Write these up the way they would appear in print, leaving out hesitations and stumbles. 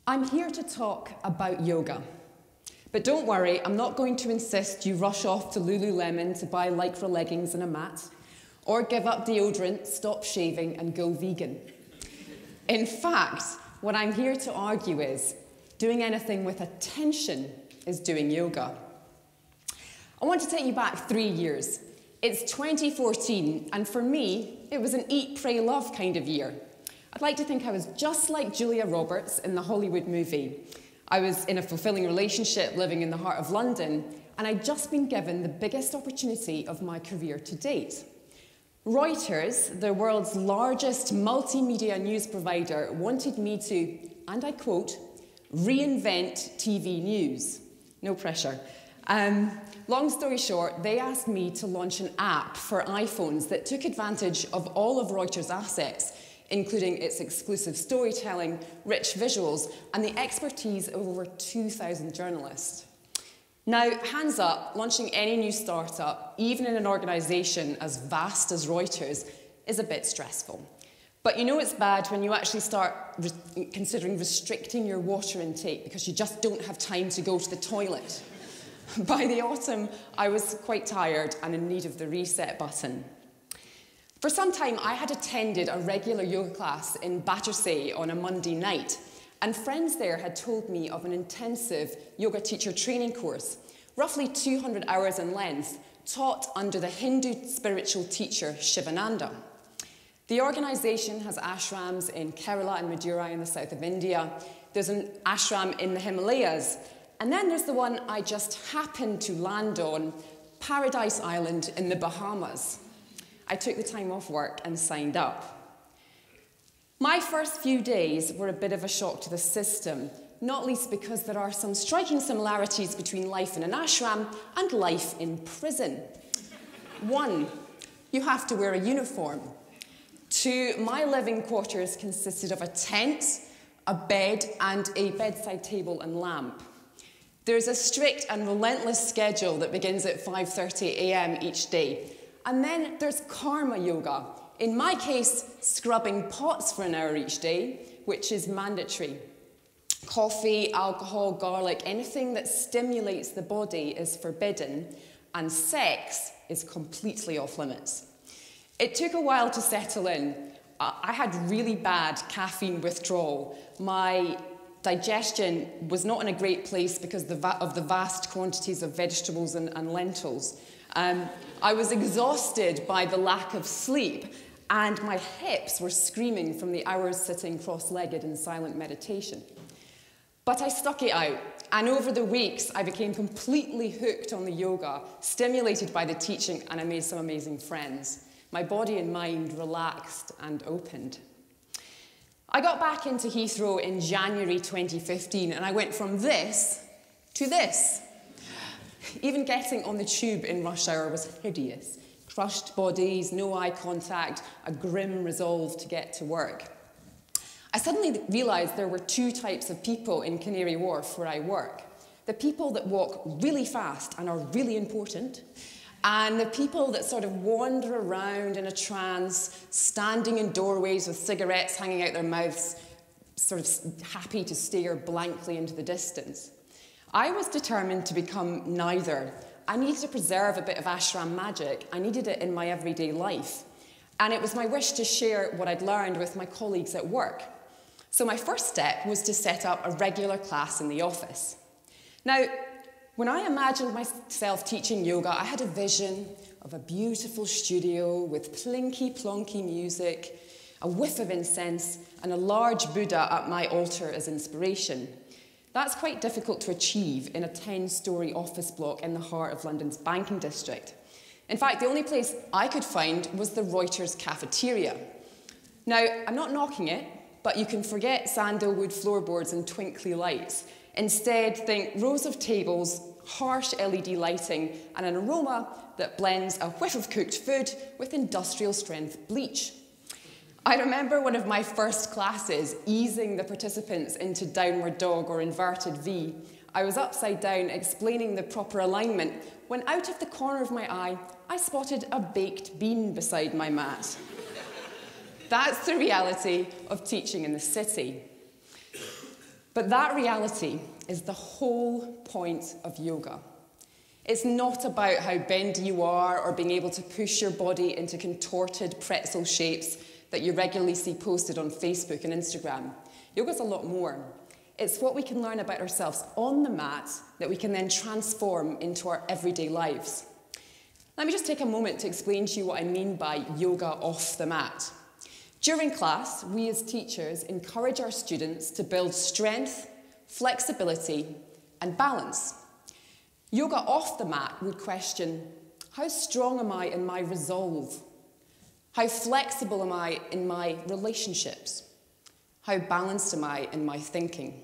I'm here to talk about yoga. But don't worry, I'm not going to insist you rush off to Lululemon to buy lycra leggings and a mat, or give up deodorant, stop shaving, and go vegan. In fact, what I'm here to argue is, doing anything with attention is doing yoga. I want to take you back 3 years. It's 2014, and for me, it was an eat, pray, love kind of year. I'd like to think I was just like Julia Roberts in the Hollywood movie. I was in a fulfilling relationship living in the heart of London, and I'd just been given the biggest opportunity of my career to date. Reuters, the world's largest multimedia news provider, wanted me to, and I quote, reinvent TV news. No pressure. Long story short, they asked me to launch an app for iPhones that took advantage of all of Reuters' assets, including its exclusive storytelling, rich visuals, and the expertise of over 2,000 journalists. Now, hands up, launching any new startup, even in an organisation as vast as Reuters, is a bit stressful. But you know it's bad when you actually start considering restricting your water intake because you just don't have time to go to the toilet. By the autumn, I was quite tired and in need of the reset button. For some time, I had attended a regular yoga class in Battersea on a Monday night, and friends there had told me of an intensive yoga teacher training course, roughly 200 hours in length, taught under the Hindu spiritual teacher Shivananda. The organisation has ashrams in Kerala and Madurai in the south of India. There's an ashram in the Himalayas, and then there's the one I just happened to land on, Paradise Island in the Bahamas. I took the time off work and signed up. My first few days were a bit of a shock to the system, not least because there are some striking similarities between life in an ashram and life in prison. 1, you have to wear a uniform. 2, my living quarters consisted of a tent, a bed, and a bedside table and lamp. There's a strict and relentless schedule that begins at 5:30 a.m. each day. And then there's karma yoga. In my case, scrubbing pots for an hour each day, which is mandatory. Coffee, alcohol, garlic, anything that stimulates the body is forbidden, and sex is completely off limits. It took a while to settle in. I had really bad caffeine withdrawal. My digestion was not in a great place because of the vast quantities of vegetables and lentils. I was exhausted by the lack of sleep, and my hips were screaming from the hours sitting cross-legged in silent meditation. But I stuck it out, and over the weeks, I became completely hooked on the yoga, stimulated by the teaching, and I made some amazing friends. My body and mind relaxed and opened. I got back into Heathrow in January 2015, and I went from this to this. Even getting on the tube in rush hour was hideous. Crushed bodies, no eye contact, a grim resolve to get to work. I suddenly realised there were 2 types of people in Canary Wharf where I work. The people that walk really fast and are really important, and the people that sort of wander around in a trance, standing in doorways with cigarettes hanging out their mouths, sort of happy to stare blankly into the distance. I was determined to become neither. I needed to preserve a bit of ashram magic. I needed it in my everyday life. And it was my wish to share what I'd learned with my colleagues at work. So my first step was to set up a regular class in the office. Now, when I imagined myself teaching yoga, I had a vision of a beautiful studio with plinky-plonky music, a whiff of incense, and a large Buddha at my altar as inspiration. That's quite difficult to achieve in a 10-storey office block in the heart of London's banking district. In fact, the only place I could find was the Reuters cafeteria. Now, I'm not knocking it, but you can forget sandalwood floorboards and twinkly lights. Instead, think rows of tables, harsh LED lighting, and an aroma that blends a whiff of cooked food with industrial-strength bleach. I remember one of my first classes easing the participants into downward dog or inverted V. I was upside down explaining the proper alignment when out of the corner of my eye, I spotted a baked bean beside my mat. That's the reality of teaching in the city. But that reality is the whole point of yoga. It's not about how bendy you are or being able to push your body into contorted pretzel shapes that you regularly see posted on Facebook and Instagram. Yoga's a lot more. It's what we can learn about ourselves on the mat that we can then transform into our everyday lives. Let me just take a moment to explain to you what I mean by yoga off the mat. During class, we as teachers encourage our students to build strength, flexibility, and balance. Yoga off the mat would question, how strong am I in my resolve? How flexible am I in my relationships? How balanced am I in my thinking?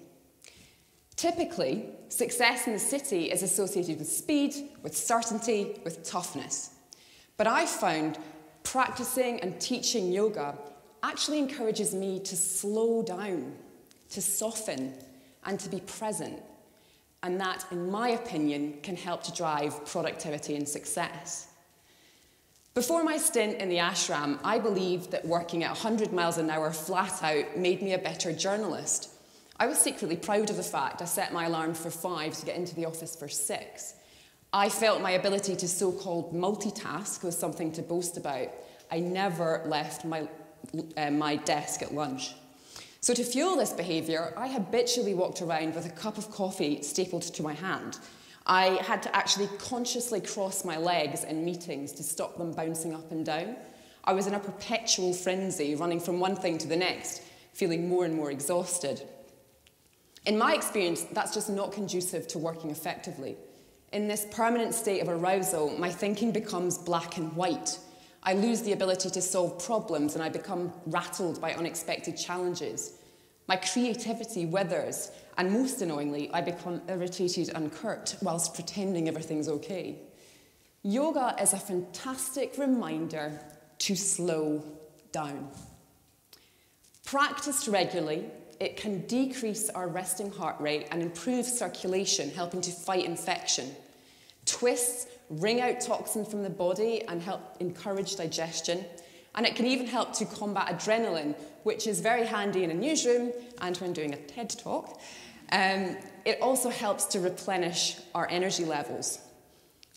Typically, success in the city is associated with speed, with certainty, with toughness. But I found practicing and teaching yoga actually encourages me to slow down, to soften, and to be present. And that, in my opinion, can help to drive productivity and success. Before my stint in the ashram, I believed that working at 100 miles an hour flat out made me a better journalist. I was secretly proud of the fact I set my alarm for 5 to get into the office for 6. I felt my ability to so-called multitask was something to boast about. I never left my desk at lunch. So to fuel this behaviour, I habitually walked around with a cup of coffee stapled to my hand. I had to actually consciously cross my legs in meetings to stop them bouncing up and down. I was in a perpetual frenzy, running from one thing to the next, feeling more and more exhausted. In my experience, that's just not conducive to working effectively. In this permanent state of arousal, my thinking becomes black and white. I lose the ability to solve problems and I become rattled by unexpected challenges. My creativity withers, and most annoyingly, I become irritated and curt whilst pretending everything's okay. Yoga is a fantastic reminder to slow down. Practiced regularly, it can decrease our resting heart rate and improve circulation, helping to fight infection. Twists wring out toxin from the body and help encourage digestion. And it can even help to combat adrenaline, which is very handy in a newsroom and when doing a TED talk. It also helps to replenish our energy levels.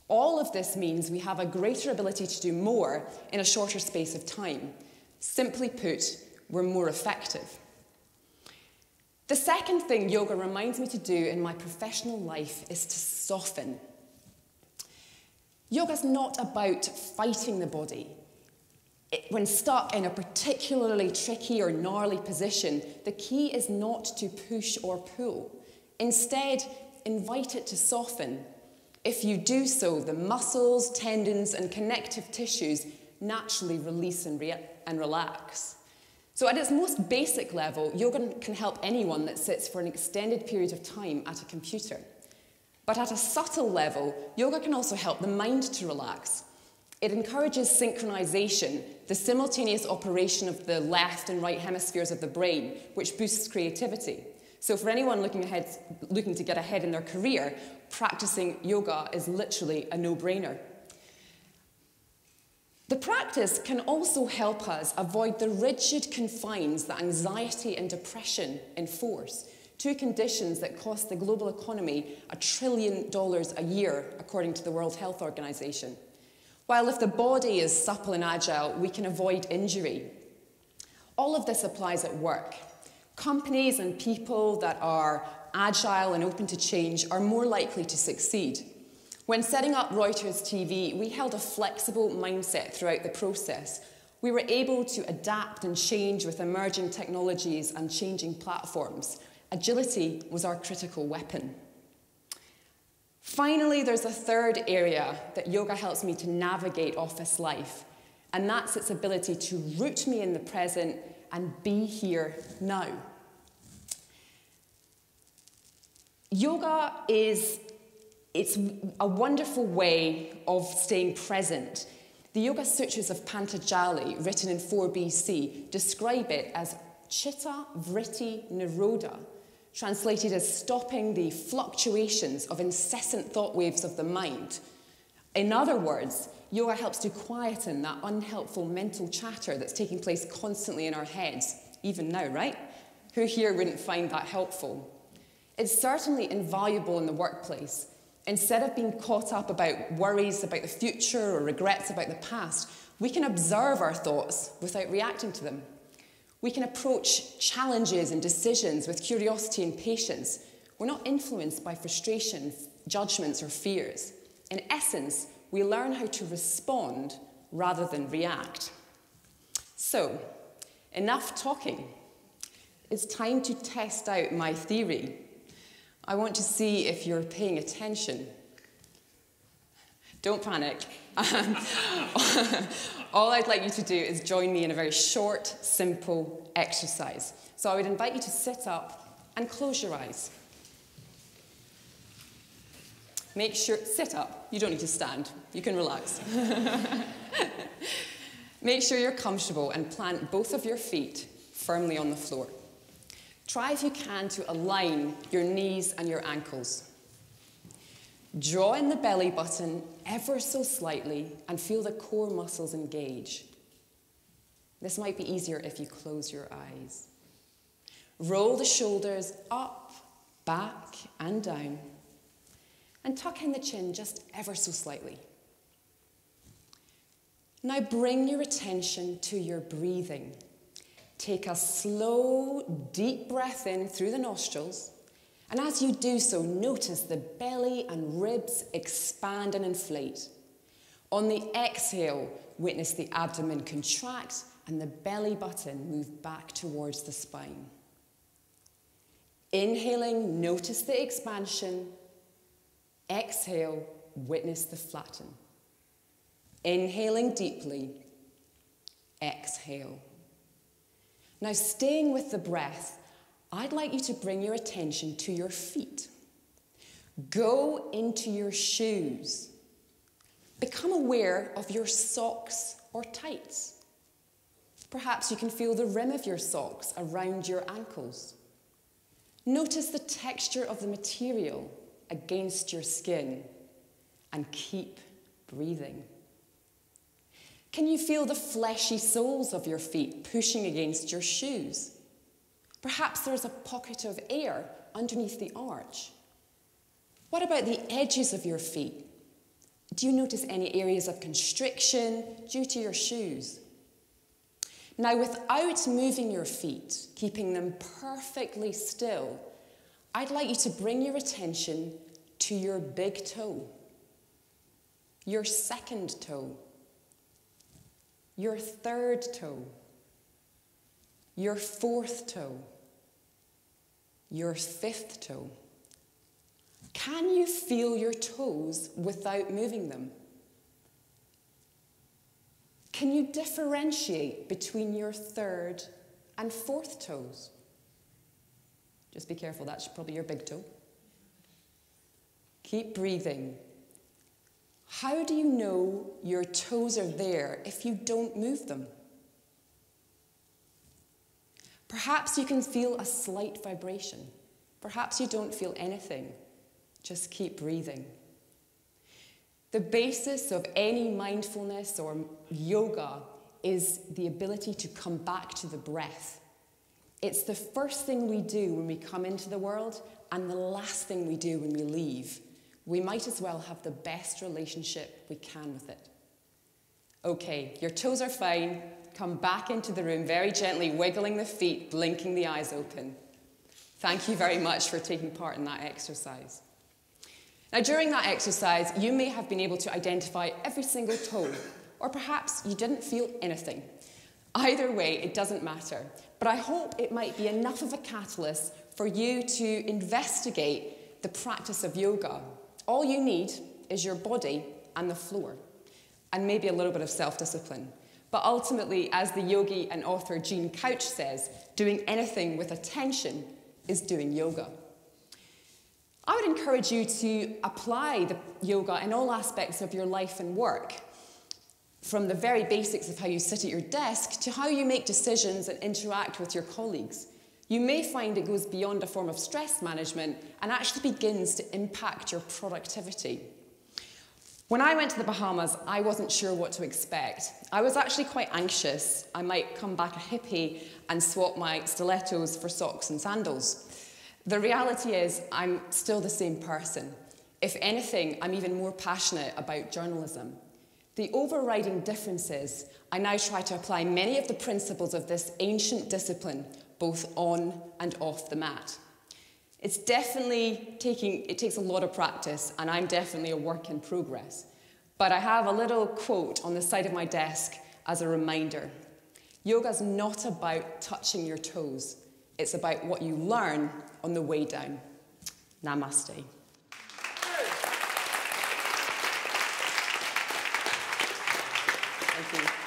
All of this means we have a greater ability to do more in a shorter space of time. Simply put, we're more effective. The second thing yoga reminds me to do in my professional life is to soften. Yoga's not about fighting the body. When stuck in a particularly tricky or gnarly position, the key is not to push or pull. Instead, invite it to soften. If you do so, the muscles, tendons, and connective tissues naturally release and relax. So at its most basic level, yoga can help anyone that sits for an extended period of time at a computer. But at a subtle level, yoga can also help the mind to relax. It encourages synchronization, the simultaneous operation of the left and right hemispheres of the brain, which boosts creativity. So for anyone looking to get ahead in their career, practicing yoga is literally a no-brainer. The practice can also help us avoid the rigid confines that anxiety and depression enforce, two conditions that cost the global economy $1 trillion a year, according to the World Health Organization. While if the body is supple and agile, we can avoid injury. All of this applies at work. Companies and people that are agile and open to change are more likely to succeed. When setting up Reuters TV, we held a flexible mindset throughout the process. We were able to adapt and change with emerging technologies and changing platforms. Agility was our critical weapon. Finally, there's a third area that yoga helps me to navigate office life, and that's its ability to root me in the present and be here now. Yoga it's a wonderful way of staying present. The Yoga Sutras of Patanjali, written in 4 BC, describe it as chitta vritti nirodha, translated as stopping the fluctuations of incessant thought waves of the mind. In other words, yoga helps to quieten that unhelpful mental chatter that's taking place constantly in our heads, even now, right? Who here wouldn't find that helpful? It's certainly invaluable in the workplace. Instead of being caught up about worries about the future or regrets about the past, we can observe our thoughts without reacting to them. We can approach challenges and decisions with curiosity and patience. We're not influenced by frustration, judgments, or fears. In essence, we learn how to respond rather than react. So, enough talking. It's time to test out my theory. I want to see if you're paying attention. Don't panic. All I'd like you to do is join me in a very short, simple exercise. So I would invite you to sit up and close your eyes. Make sure, sit up. You don't need to stand. You can relax. Make sure you're comfortable and plant both of your feet firmly on the floor. Try if you can to align your knees and your ankles. Draw in the belly button ever so slightly and feel the core muscles engage. This might be easier if you close your eyes. Roll the shoulders up, back, and down. And tuck in the chin just ever so slightly. Now bring your attention to your breathing. Take a slow, deep breath in through the nostrils. And as you do so, notice the belly and ribs expand and inflate. On the exhale, witness the abdomen contract and the belly button move back towards the spine. Inhaling, notice the expansion. Exhale, witness the flatten. Inhaling deeply. Exhale. Now, staying with the breath, I'd like you to bring your attention to your feet. Go into your shoes. Become aware of your socks or tights. Perhaps you can feel the rim of your socks around your ankles. Notice the texture of the material against your skin and keep breathing. Can you feel the fleshy soles of your feet pushing against your shoes? Perhaps there's a pocket of air underneath the arch. What about the edges of your feet? Do you notice any areas of constriction due to your shoes? Now, without moving your feet, keeping them perfectly still, I'd like you to bring your attention to your big toe, your second toe, your third toe, your fourth toe, your fifth toe. Can you feel your toes without moving them? Can you differentiate between your third and fourth toes? Just be careful, that's probably your big toe. Keep breathing. How do you know your toes are there if you don't move them? Perhaps you can feel a slight vibration. Perhaps you don't feel anything. Just keep breathing. The basis of any mindfulness or yoga is the ability to come back to the breath. It's the first thing we do when we come into the world and the last thing we do when we leave. We might as well have the best relationship we can with it. Okay, your toes are fine. Come back into the room, very gently wiggling the feet, blinking the eyes open. Thank you very much for taking part in that exercise. Now, during that exercise, you may have been able to identify every single toe, or perhaps you didn't feel anything. Either way, it doesn't matter. But I hope it might be enough of a catalyst for you to investigate the practice of yoga. All you need is your body and the floor, and maybe a little bit of self-discipline. But ultimately, as the yogi and author Jean Couch says, doing anything with attention is doing yoga. I would encourage you to apply the yoga in all aspects of your life and work, from the very basics of how you sit at your desk to how you make decisions and interact with your colleagues. You may find it goes beyond a form of stress management and actually begins to impact your productivity. When I went to the Bahamas, I wasn't sure what to expect. I was actually quite anxious. I might come back a hippie and swap my stilettos for socks and sandals. The reality is, I'm still the same person. If anything, I'm even more passionate about journalism. The overriding difference is, I now try to apply many of the principles of this ancient discipline, both on and off the mat. It takes a lot of practice, and I'm definitely a work in progress. But I have a little quote on the side of my desk as a reminder. Yoga's not about touching your toes. It's about what you learn on the way down. Namaste. Thank you.